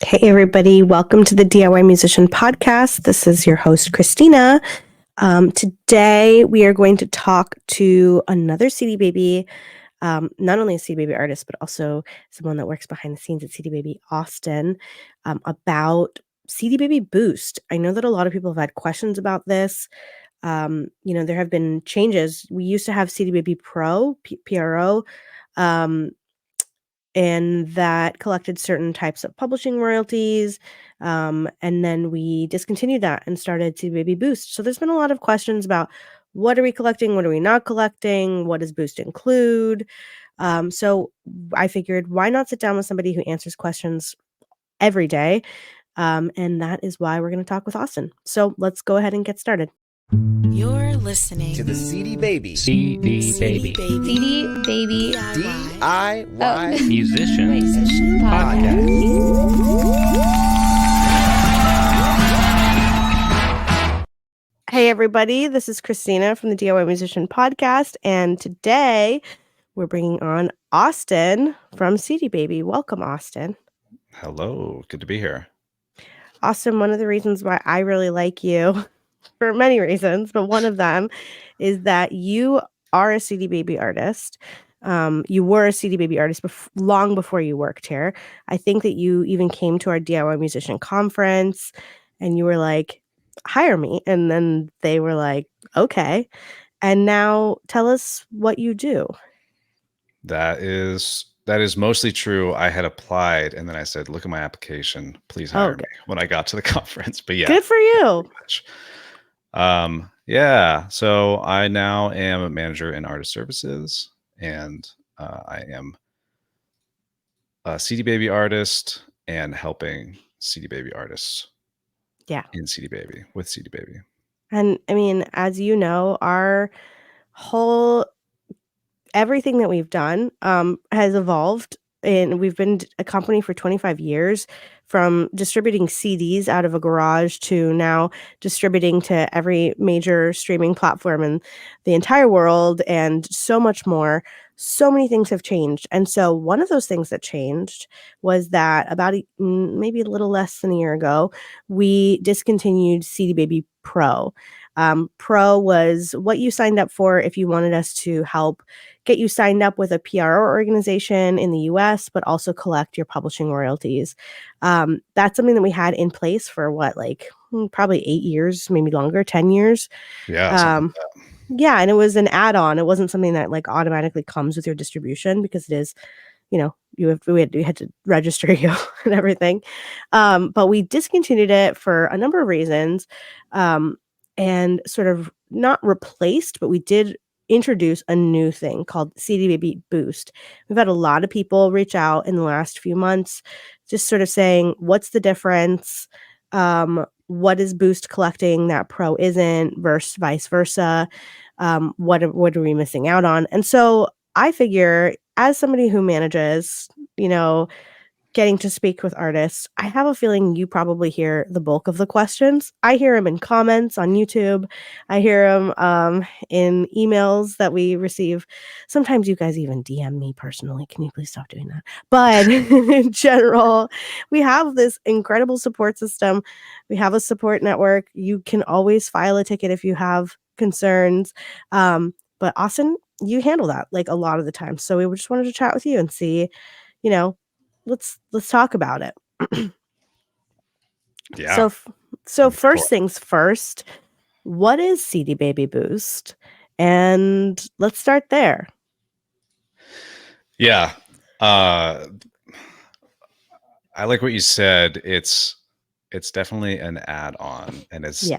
Hey, everybody. Welcome to the DIY Musician Podcast. This is your host, Cristina. Today, we are going to talk to another CD Baby, not only a CD Baby artist, but also someone that works behind the scenes at CD Baby, Austin, about CD Baby Boost. I know that a lot of people have had questions about this. There have been changes. We used to have CD Baby Pro, PRO, um, and that collected certain types of publishing royalties. And then we discontinued that and started CD Baby Boost. So there's been a lot of questions about what are we collecting? What are we not collecting? What does Boost include? So I figured why not sit down with somebody who answers questions every day? And that is why we're going to talk with Austin. So let's go ahead and get started. You're listening to the CD Baby CD Baby CD Baby DIY Musician Podcast. Hey, everybody. This is Cristina from the DIY Musician Podcast. And today we're bringing on Austin from CD Baby. Welcome, Austin. Hello. Good to be here. Austin, one of the reasons why I really like you, for many reasons, but one of them is that you are a CD Baby artist. You were a CD Baby artist long before you worked here. I think that you even came to our DIY Musician Conference and you were like, hire me. And then they were like, okay. And now tell us what you do. That is mostly true. I had applied and then I said, look at my application. Please hire me when I got to the conference. But yeah. Good for you. Yeah. So I now am a manager in artist services and I am a CD Baby artist and helping CD Baby artists. Yeah. In CD Baby with CD Baby. And I mean, as you know, our whole everything that we've done has evolved, and we've been a company for 25 years, from distributing CDs out of a garage to now distributing to every major streaming platform in the entire world and so much more. So many things have changed. And so one of those things that changed was that about maybe a little less than a year ago, we discontinued CD Baby Pro. Pro was what you signed up for if you wanted us to help get you signed up with a PRO organization in the US, but also collect your publishing royalties. That's something that we had in place for probably 8 years, maybe longer, 10 years. Yeah. Yeah. And it was an add-on. It wasn't something that automatically comes with your distribution because it is, we had to register you and everything. But we discontinued it for a number of reasons, and sort of not replaced, but we did introduce a new thing called CD Baby Boost. We've had a lot of people reach out in the last few months, just sort of saying, what's the difference? What is Boost collecting that Pro isn't, versus vice versa? What are we missing out on? And so I figure, as somebody who manages, getting to speak with artists, I have a feeling you probably hear the bulk of the questions. I hear them in comments on YouTube. I hear them in emails that we receive. Sometimes you guys even DM me personally. Can you please stop doing that? But in general, we have this incredible support system. We have a support network. You can always file a ticket if you have concerns. But Austin, you handle that a lot of the time. So we just wanted to chat with you and see, let's talk about it. Yeah. So first things first, what is CD Baby Boost? And let's start there. Yeah. I like what you said. It's definitely an add-on, and it's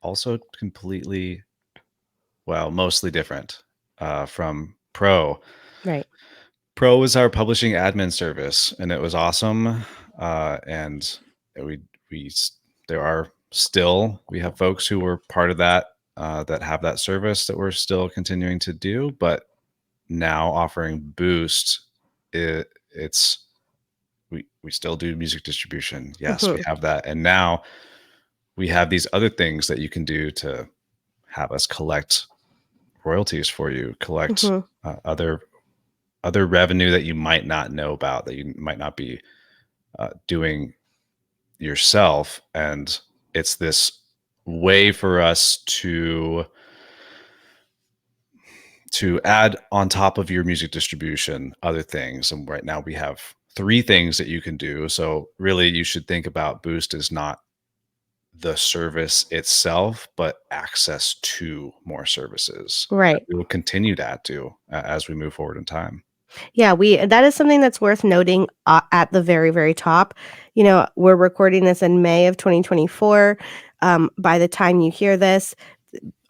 also completely, mostly different from Pro. Right. Pro was our publishing admin service, and it was awesome. And we have folks who were part of that that have that service that we're still continuing to do, but now offering Boost, we still do music distribution. Yes, we have that, and now we have these other things that you can do to have us collect royalties for you, collect other revenue that you might not know about, that you might not be doing yourself. And it's this way for us to add on top of your music distribution other things. And right now we have 3 things that you can do. So really you should think about Boost as not the service itself, but access to more services. Right. We will continue to add to as we move forward in time. Yeah, that is something that's worth noting at the very, very top. You know, we're recording this in May of 2024. By the time you hear this,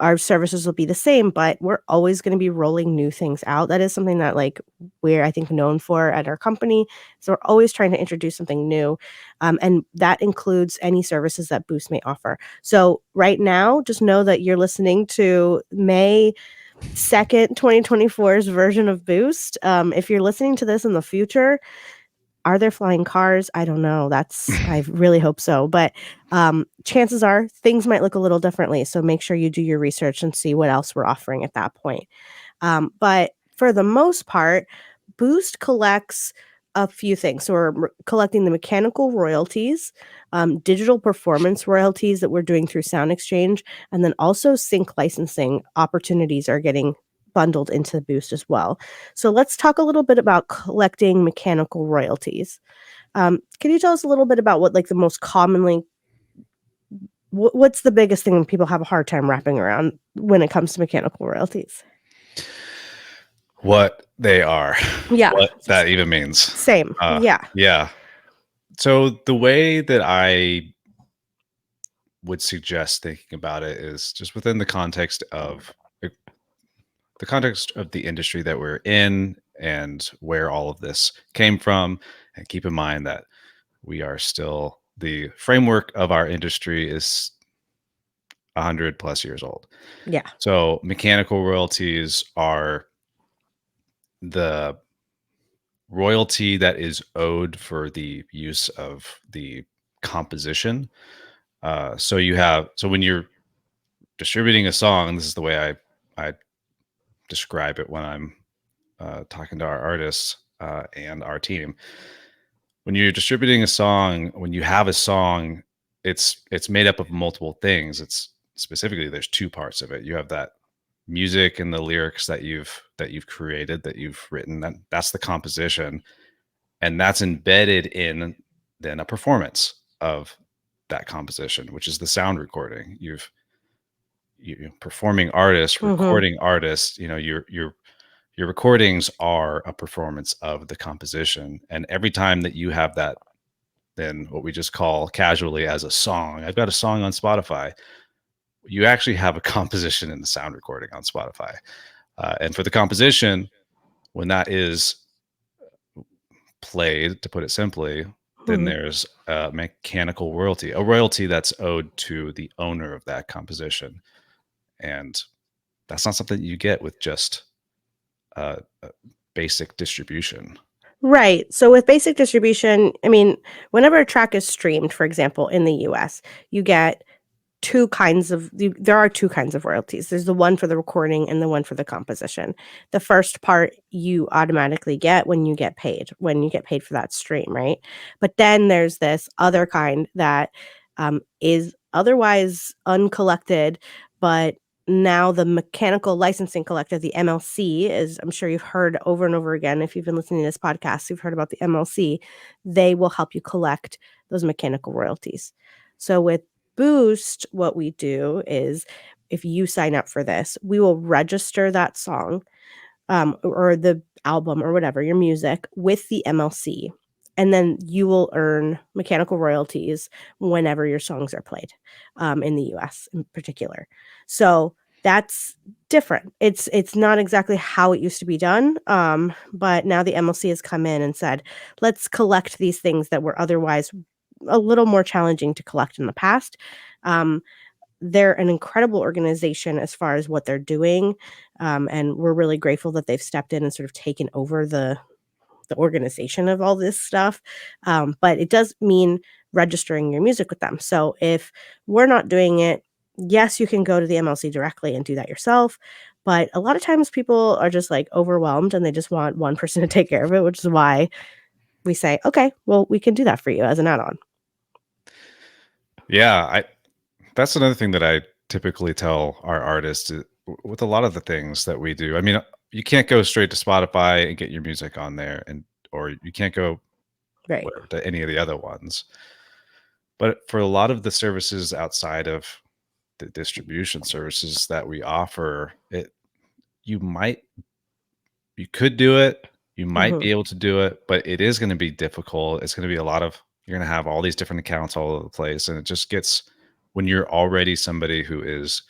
our services will be the same, but we're always going to be rolling new things out. That is something that like we're, I think, known for at our company. So we're always trying to introduce something new. And that includes any services that Boost may offer. So right now, just know that you're listening to May 2nd, 2024's version of Boost. If you're listening to this in the future, are there flying cars? I don't know. I really hope so. But chances are things might look a little differently. So make sure you do your research and see what else we're offering at that point. But for the most part, Boost collects a few things. So we're collecting the mechanical royalties, digital performance royalties that we're doing through SoundExchange, and then also sync licensing opportunities are getting bundled into Boost as well. So let's talk a little bit about collecting mechanical royalties. Can you tell us a little bit about what like the most commonly what's the biggest thing people have a hard time wrapping around when it comes to mechanical royalties? What they are. Yeah. What that even means. Same. Yeah. Yeah. So the way that I would suggest thinking about it is just within the context of the industry that we're in and where all of this came from. And keep in mind that we are still, the framework of our industry is 100 plus years old. Yeah. So mechanical royalties are the royalty that is owed for the use of the composition. So when you're distributing a song, this is the way I describe it when I'm talking to our artists and our team. When you're distributing a song, when you have a song, it's made up of multiple things. It's specifically there's 2 parts of it. You have that music and the lyrics that you've created, that you've written. That's the composition, and that's embedded in then a performance of that composition, which is the sound recording. You performing artists, recording artists. You know, your recordings are a performance of the composition, and every time that you have that, then what we just call casually as a song. I've got a song on Spotify. You actually have a composition in the sound recording on Spotify. And for the composition, when that is played, to put it simply, then there's a mechanical royalty, a royalty that's owed to the owner of that composition. And that's not something you get with just basic distribution. Right. So with basic distribution, I mean, whenever a track is streamed, for example, in the US, you get there are 2 kinds of royalties. There's the one for the recording and the one for the composition. The first part you automatically get when you get paid for that stream, right? But then there's this other kind that is otherwise uncollected, but now the mechanical licensing collector, the MLC, is, I'm sure you've heard over and over again, if you've been listening to this podcast, you've heard about the MLC. They will help you collect those mechanical royalties. So with Boost, what we do is if you sign up for this, we will register that song or the album or whatever, your music, with the MLC. And then you will earn mechanical royalties whenever your songs are played in the US in particular. So that's different. It's not exactly how it used to be done. But now the MLC has come in and said, let's collect these things that were otherwise a little more challenging to collect in the past. They're an incredible organization as far as what they're doing. And we're really grateful that they've stepped in and sort of taken over the organization of all this stuff. But it does mean registering your music with them. So if we're not doing it, yes, you can go to the MLC directly and do that yourself. But a lot of times people are just like overwhelmed and they just want one person to take care of it, which is why we say, okay, well, we can do that for you as an add-on. Yeah, that's another thing that I typically tell our artists with a lot of the things that we do. I mean, you can't go straight to Spotify and get your music on there, or you can't go Right. whatever to any of the other ones. But for a lot of the services outside of the distribution services that we offer, you might you could do it, you might Mhm. be able to do it, but it is going to be difficult. It's going to be a lot of you're going to have all these different accounts all over the place, and it just gets when you're already somebody who is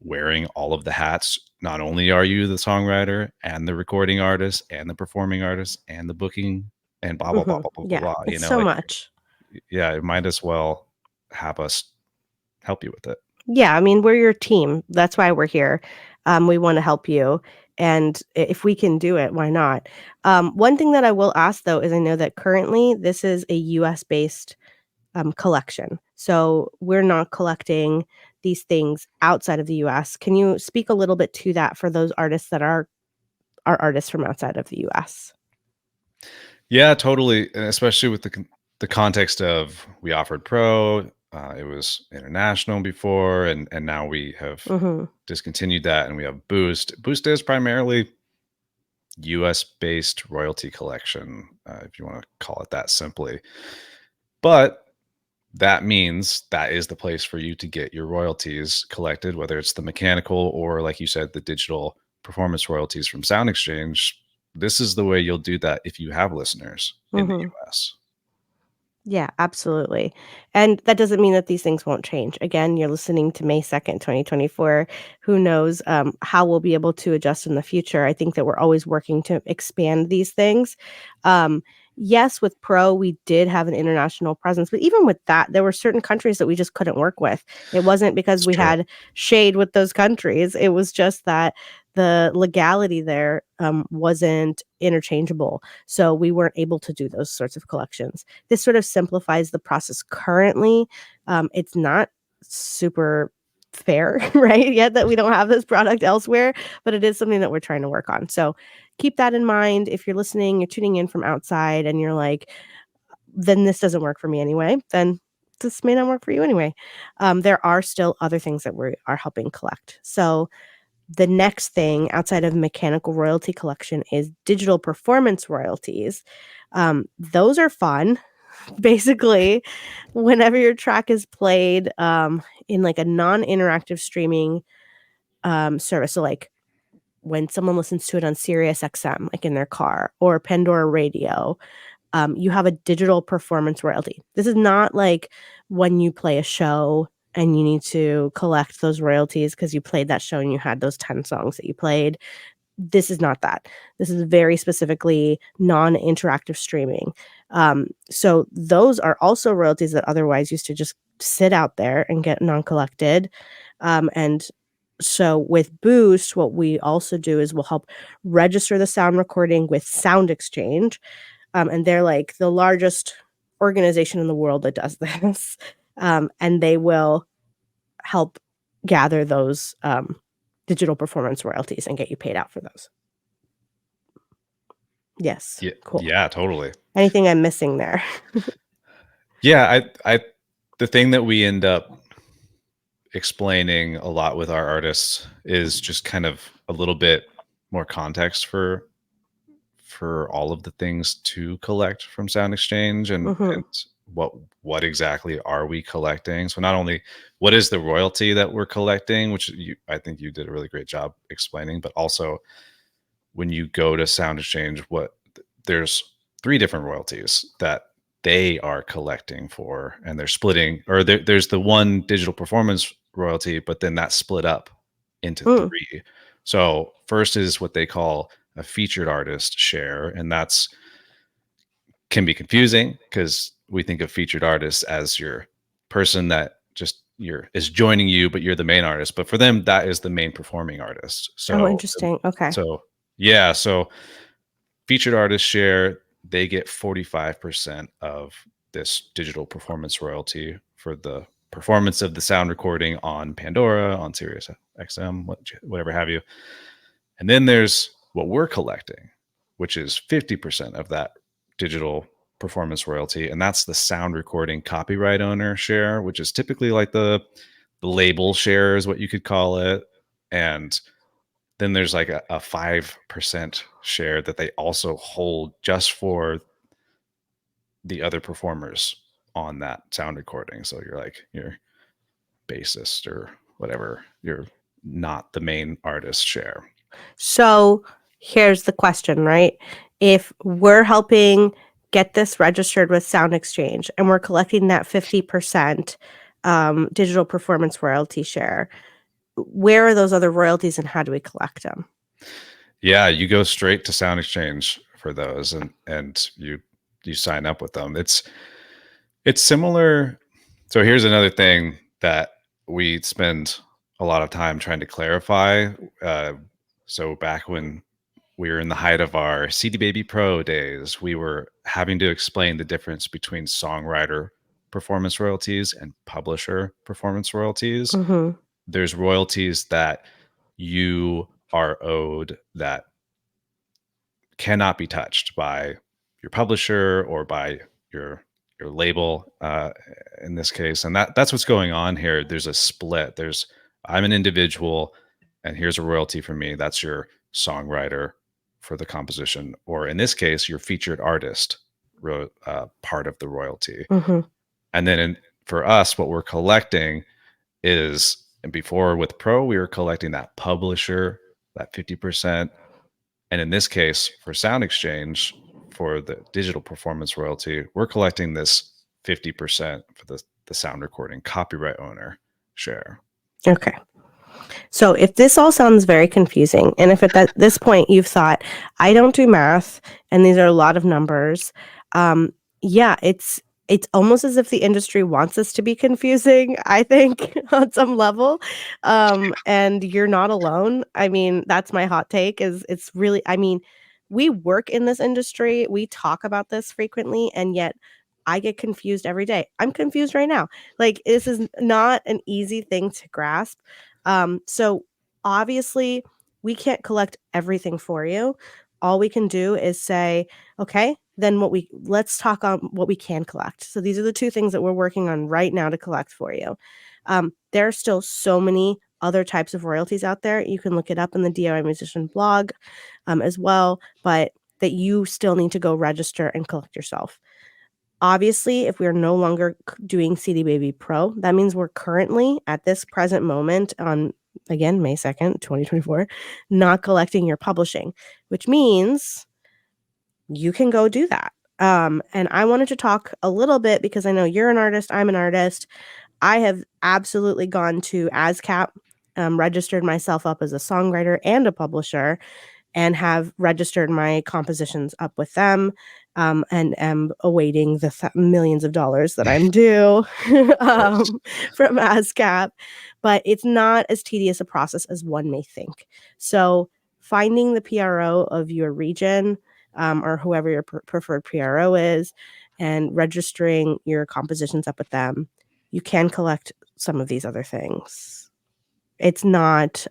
wearing all of the hats. Not only are you the songwriter and the recording artist and the performing artist and the booking and blah blah blah Mhm. blah blah blah Yeah, blah. it's so Like much. yeah, it might as well have us help you with it. Yeah, I mean, we're your team. That's why we're here. We want to help you, and if we can do it, why not? One thing that I will ask though is I know that currently this is a U.S. based collection, so we're not collecting these things outside of the U.S. Can you speak a little bit to that for those artists that are artists from outside of the U.S.? Yeah, totally, and especially with the context of we offered pro, it was international before, and now we have Mhm. discontinued that, and we have Boost. Boost is primarily U.S. based royalty collection, if you want to call it that simply. But that means that is the place for you to get your royalties collected, whether it's the mechanical or, like you said, the digital performance royalties from SoundExchange. This is the way you'll do that if you have listeners in the Mhm. US. Yeah, absolutely. And that doesn't mean that these things won't change. Again, you're listening to May 2nd, 2024. Who knows how we'll be able to adjust in the future. I think that we're always working to expand these things. Um, yes, with Pro, we did have an international presence, but even with that, there were certain countries that we just couldn't work with. It wasn't because It's we true. had shade with those countries. It was just that the legality there wasn't interchangeable. So we weren't able to do those sorts of collections. This sort of simplifies the process currently. It's not super fair, right? Yet that we don't have this product elsewhere, but it is something that we're trying to work on. So keep that in mind. If you're listening, you're tuning in from outside and you're like, then this doesn't work for me anyway, then this may not work for you anyway. There are still other things that we are helping collect. So the next thing outside of mechanical royalty collection is digital performance royalties. Those are fun. Basically, whenever your track is played in like a non-interactive streaming service, so like when someone listens to it on Sirius XM, like in their car or Pandora Radio, you have a digital performance royalty. This is not like when you play a show and you need to collect those royalties because you played that show and you had those 10 songs that you played. This is not that. This is very specifically non-interactive streaming. So those are also royalties that otherwise used to just sit out there and get non-collected. And so with Boost, what we also do is we'll help register the sound recording with SoundExchange. And they're like the largest organization in the world that does this. And they will help gather those digital performance royalties and get you paid out for those. Yes. Yeah, Cool. yeah, totally. Anything I'm missing there? Yeah, I the thing that we end up explaining a lot with our artists is just kind of a little bit more context for all of the things to collect from SoundExchange and Mhm. what exactly are we collecting. So not only what is the royalty that we're collecting, which I think you did a really great job explaining, but also when you go to SoundExchange, there's three different royalties that they are collecting for, and they're splitting, or there's the one digital performance royalty, but then that's split up into Mm. three. So first is what they call a featured artist share, and that's can be confusing because we think of featured artists as your person that just you're is joining you, but you're the main artist. But for them, that is the main performing artist. Oh, So interesting. Okay. so yeah, so featured artist share, they get 45% of this digital performance royalty for the performance of the sound recording on Pandora, on Sirius XM, whatever have you. And then there's what we're collecting, which is 50% of that digital performance royalty, and that's the sound recording copyright owner share, which is typically like the label share is what you could call it. And then there's like a 5% share that they also hold just for the other performers on that sound recording. So you're like your bassist or whatever, you're not the main artist share. So here's the question, right? If we're helping get this registered with SoundExchange and we're collecting that 50% digital performance royalty share, where are those other royalties and how do we collect them? Yeah, you go straight to SoundExchange for those, and you sign up with them. It's similar. So here's another thing that we spend a lot of time trying to clarify. So back when we were in the height of our CD Baby Pro days, we were having to explain the difference between songwriter performance royalties and publisher performance royalties. Mm-hmm. There's royalties that you are owed that cannot be touched by your publisher or by your label in this case, and that's what's going on here. There's a split. I'm an individual and here's a royalty for me. That's your songwriter for the composition, or in this case your featured artist part of the royalty. Mm-hmm. And then for us, what we're collecting is, and before with Pro we were collecting that publisher, that 50%. And in this case, for SoundExchange, for the digital performance royalty, we're collecting this 50% for the sound recording copyright owner share. Okay. So if this all sounds very confusing, and if at this point you've thought, I don't do math, and these are a lot of numbers, yeah, it's almost as if the industry wants us to be confusing, I think, on some level. And you're not alone. I mean, that's my hot take, is it's really, I mean, we work in this industry, we talk about this frequently, and yet I get confused every day. I'm confused right now. Like, this is not an easy thing to grasp. So obviously we can't collect everything for you. All we can do is say, okay, then let's talk on what we can collect. So these are the two things that we're working on right now to collect for you. There are still so many other types of royalties out there. You can look it up in the DIY Musician blog as well, but that you still need to go register and collect yourself. Obviously, if we're no longer doing CD Baby Pro, that means we're currently, at this present moment on, again, May 2nd, 2024, not collecting your publishing, which means you can go do that. And I wanted to talk a little bit, because I know you're an artist, I'm an artist. I have absolutely gone to ASCAP, registered myself up as a songwriter and a publisher, and have registered my compositions up with them, and am awaiting the millions of dollars that I'm due from ASCAP. But it's not as tedious a process as one may think. So finding the PRO of your region, or whoever your preferred PRO is, and registering your compositions up with them, you can collect some of these other things. It's not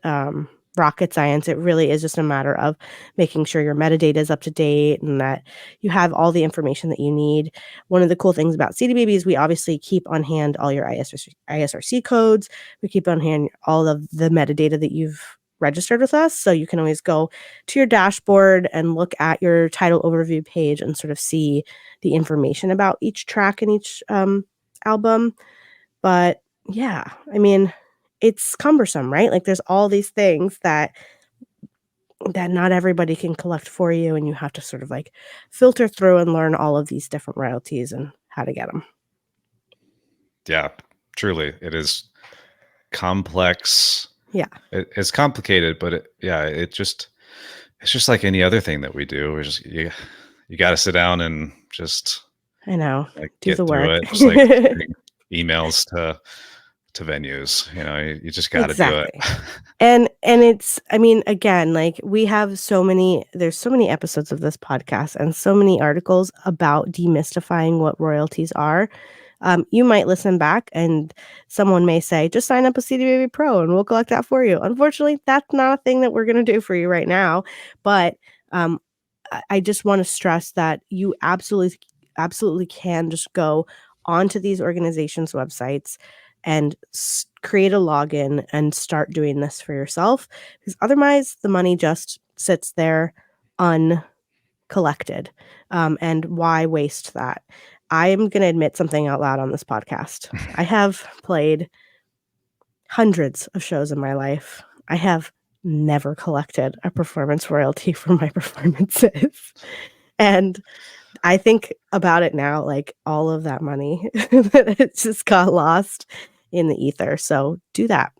rocket science. It really is just a matter of making sure your metadata is up to date and that you have all the information that you need. One of the cool things about CD Baby is we obviously keep on hand all your ISRC codes. We keep on hand all of the metadata that you've registered with us. So you can always go to your dashboard and look at your title overview page and sort of see the information about each track and each album. But yeah, I mean, it's cumbersome, right? Like, there's all these things that not everybody can collect for you, and you have to sort of like filter through and learn all of these different royalties and how to get them. Yeah, truly, it is complex. Yeah, it's complicated, but it's just like any other thing that we do. We're just you got to sit down and just, I know, like, do get the through work. it. Just like sending emails to venues, you just got to do it. And it's, I mean, again, like, we have there's so many episodes of this podcast and so many articles about demystifying what royalties are. You might listen back and someone may say, just sign up a CD Baby Pro and we'll collect that for you. Unfortunately, that's not a thing that we're going to do for you right now. But I just want to stress that you absolutely absolutely can just go onto these organizations' websites and create a login and start doing this for yourself, because otherwise the money just sits there uncollected. And why waste that? I am going to admit something out loud on this podcast. I have played hundreds of shows in my life. I have never collected a performance royalty for my performances. And I think about it now, like all of that money it just got lost in the ether. So do that.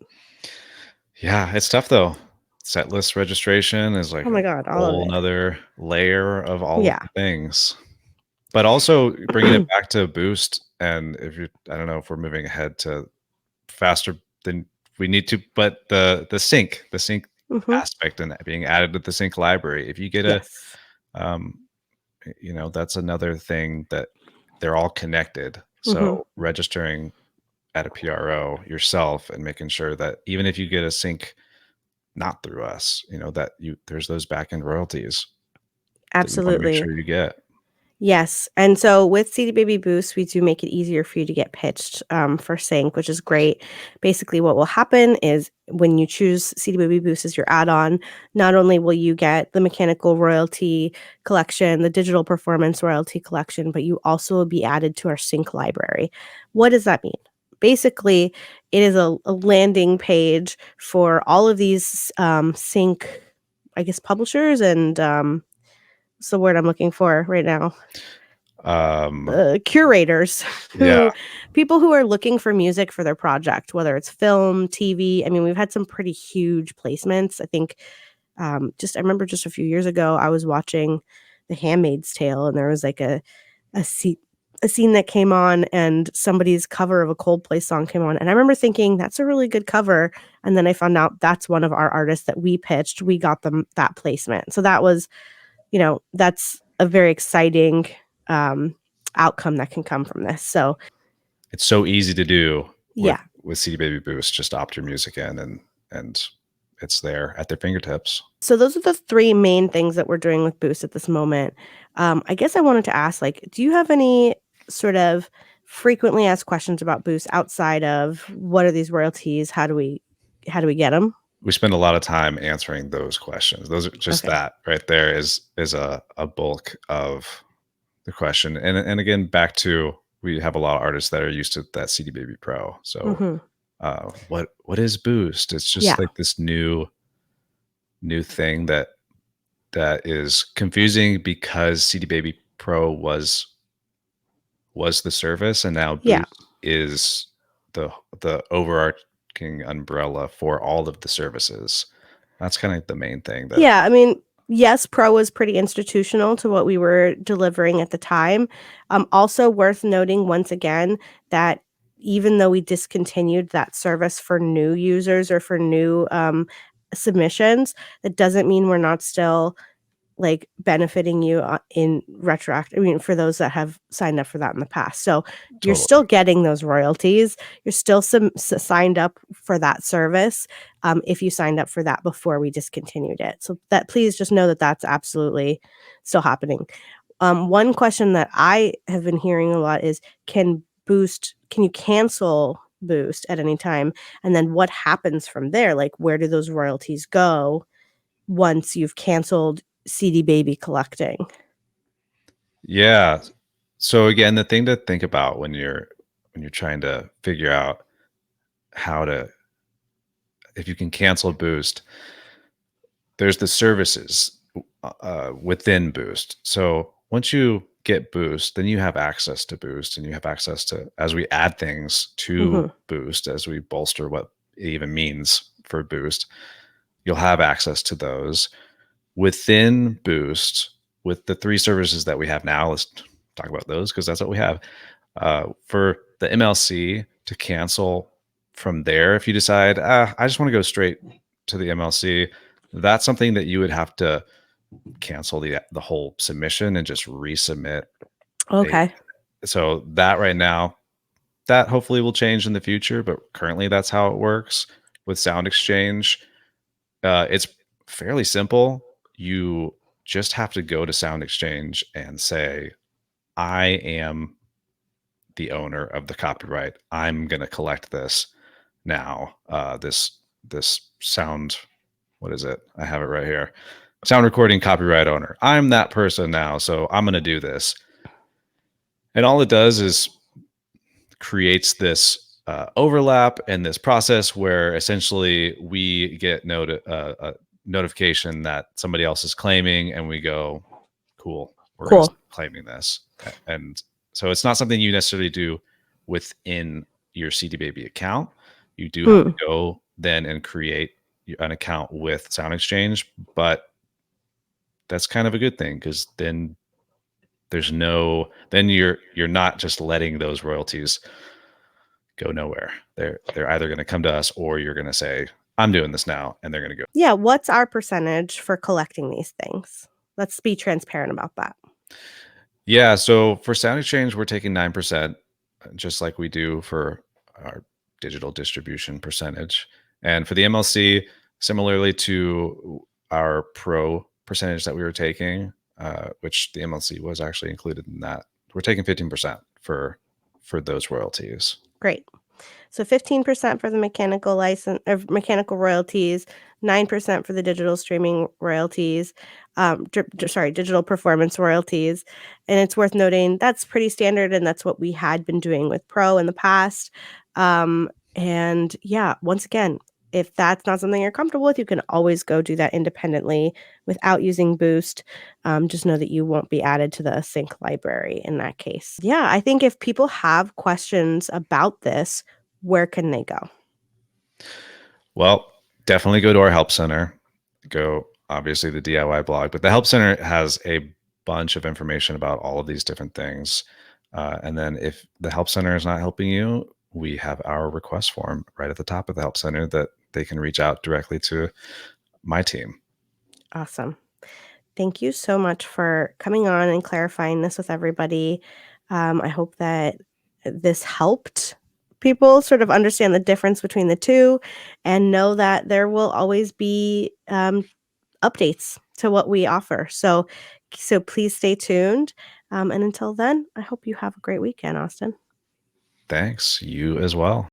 Yeah, it's tough though. Set list registration is like Oh my a God, all of whole it. nother layer of all of Yeah. the things. But also bringing it back to Boost, and if you, I don't know if we're moving ahead to faster than we need to, but the sync Mhm. aspect and being added to the sync library. If you get a, Yes. um, that's another thing that they're all connected. Mhm. So registering at a PRO yourself and making sure that even if you get a sync not through us, that there's those back end royalties that you want to make Absolutely. sure you get. Yes, and so with CD Baby Boost, we do make it easier for you to get pitched for sync, which is great. Basically, what will happen is when you choose CD Baby Boost as your add-on, not only will you get the mechanical royalty collection, the digital performance royalty collection, but you also will be added to our sync library. What does that mean? Basically, it is a landing page for all of these sync, I guess, publishers and what's the word I'm looking for right now? Curators Yeah, who people who are looking for music for their project, whether it's film, TV. I mean, we've had some pretty huge placements. I think I remember just a few years ago, I was watching The Handmaid's Tale, and there was like a scene a scene that came on, and somebody's cover of a Coldplay song came on, and I remember thinking that's a really good cover. And then I found out that's one of our artists that we pitched. We got them that placement, so that was that's a very exciting outcome that can come from this. So it's so easy to do with yeah. CD Baby Boost. Just opt your music in, and it's there at their fingertips. So those are the three main things that we're doing with Boost at this moment. I guess I wanted to ask, like, do you have any sort of frequently asked questions about Boost outside of what are these royalties? How do we get them? We spend a lot of time answering those questions. Those are just Okay. that right there is a bulk of the question. And again, back to, we have a lot of artists that are used to that CD Baby Pro. So Hmm. what is Boost? It's just Yeah. like this new thing that is confusing because CD Baby Pro was the service, and now Yeah. Boost is the overarching umbrella for all of the services. That's kind of the main thing that Yeah, I mean, yes, Pro was pretty institutional to what we were delivering at the time. Also worth noting once again that even though we discontinued that service for new users or for new submissions, that doesn't mean we're not still like benefiting you in retroactive. I mean, for those that have signed up for that in the past. So you're totally. still getting those royalties. You're still signed up for that service if you signed up for that before we discontinued it. So that please just know that that's absolutely still happening. One question that I have been hearing a lot is can you cancel Boost at any time? And then what happens from there? Like, where do those royalties go once you've canceled CD Baby collecting? Yeah. So again, the thing to think about when you're trying to figure out how to, if you can cancel Boost, there's the services within Boost. So once you get Boost, then you have access to Boost, and you have access to, as we add things to Mhm. Boost, as we bolster what it even means for Boost, you'll have access to those within Boost with the three services that we have now. Let's talk about those because that's what we have. For the MLC to cancel from there, if you decide, I just want to go straight to the MLC, that's something that you would have to cancel the whole submission and just resubmit. Okay. So that right now, that hopefully will change in the future, but currently that's how it works with SoundExchange. It's fairly simple. You just have to go to SoundExchange and say, I am the owner of the copyright. I'm going to collect this now. This sound, what is it? I have it right here. Sound recording copyright owner. I'm that person now, so I'm going to do this. And all it does is creates this overlap and this process where essentially we get a notification that somebody else is claiming, and we go, cool, we're going to Cool. claiming this. And so it's not something you necessarily do within your CD Baby account. You do have to go then and create an account with SoundExchange, but that's kind of a good thing, because then you're not just letting those royalties go nowhere. They're either going to come to us, or you're going to say, I'm doing this now, and they're going to go. Yeah. What's our percentage for collecting these things? Let's be transparent about that. Yeah. So for SoundExchange, we're taking 9%, just like we do for our digital distribution percentage. And for the MLC, similarly to our pro percentage that we were taking, which the MLC was actually included in that, we're taking 15% for those royalties. Great. So 15% for the mechanical license or mechanical royalties, 9% for the digital streaming royalties, digital performance royalties. And it's worth noting that's pretty standard, and that's what we had been doing with Pro in the past. And yeah, once again, if that's not something you're comfortable with, you can always go do that independently without using Boost. Just know that you won't be added to the sync library in that case. Yeah, I think if people have questions about this, where can they go? Well, definitely go to our help center. Go, obviously, the DIY blog, but the help center has a bunch of information about all of these different things. And then if the help center is not helping you, we have our request form right at the top of the help center that they can reach out directly to my team. Awesome. Thank you so much for coming on and clarifying this with everybody. I hope that this helped people sort of understand the difference between the two and know that there will always be updates to what we offer. So please stay tuned. And until then, I hope you have a great weekend, Austin. Thanks. You as well.